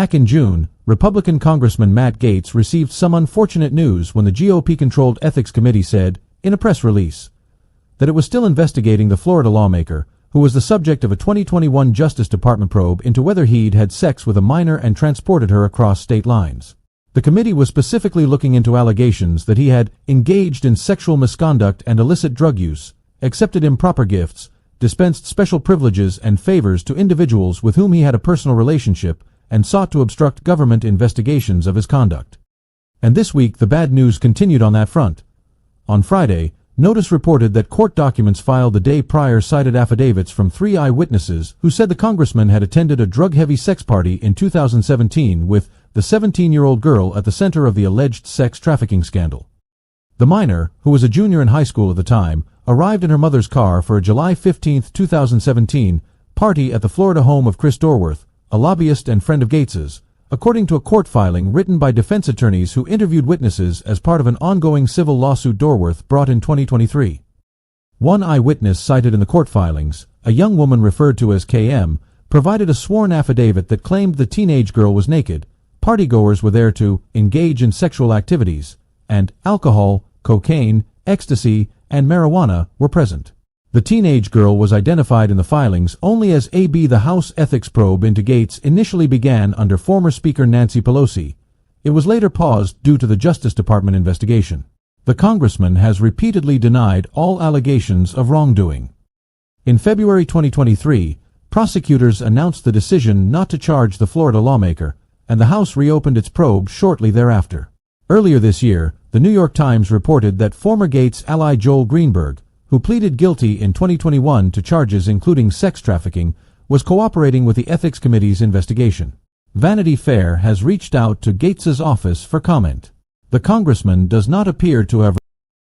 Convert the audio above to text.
Back in June, Republican Congressman Matt Gaetz received some unfortunate news when the GOP-controlled Ethics Committee said, in a press release, that it was still investigating the Florida lawmaker, who was the subject of a 2021 Justice Department probe into whether he'd had sex with a minor and transported her across state lines. The committee was specifically looking into allegations that he had engaged in sexual misconduct and illicit drug use, accepted improper gifts, dispensed special privileges and favors to individuals with whom he had a personal relationship, and sought to obstruct government investigations of his conduct. And this week the bad news continued on that front. On Friday, Notice reported that court documents filed the day prior cited affidavits from 3 eyewitnesses who said the congressman had attended a drug-heavy sex party in 2017 with the 17-year-old girl at the center of the alleged sex trafficking scandal. The minor, who was a junior in high school at the time, arrived in her mother's car for a July 15, 2017, party at the Florida home of Chris Dorworth, a lobbyist and friend of Gaetz's, according to a court filing written by defense attorneys who interviewed witnesses as part of an ongoing civil lawsuit Dorworth brought in 2023. One eyewitness cited in the court filings, a young woman referred to as KM, provided a sworn affidavit that claimed the teenage girl was naked, partygoers were there to engage in sexual activities, and alcohol, cocaine, ecstasy, and marijuana were present. The teenage girl was identified in the filings only as AB. The House ethics probe into Gaetz initially began under former Speaker Nancy Pelosi. It was later paused due to the Justice Department investigation. The congressman has repeatedly denied all allegations of wrongdoing. In February 2023, prosecutors announced the decision not to charge the Florida lawmaker, and the House reopened its probe shortly thereafter. Earlier this year, the New York Times reported that former Gaetz ally Joel Greenberg, who pleaded guilty in 2021 to charges including sex trafficking, was cooperating with the Ethics Committee's investigation. Vanity Fair has reached out to Gaetz's office for comment. The congressman does not appear to have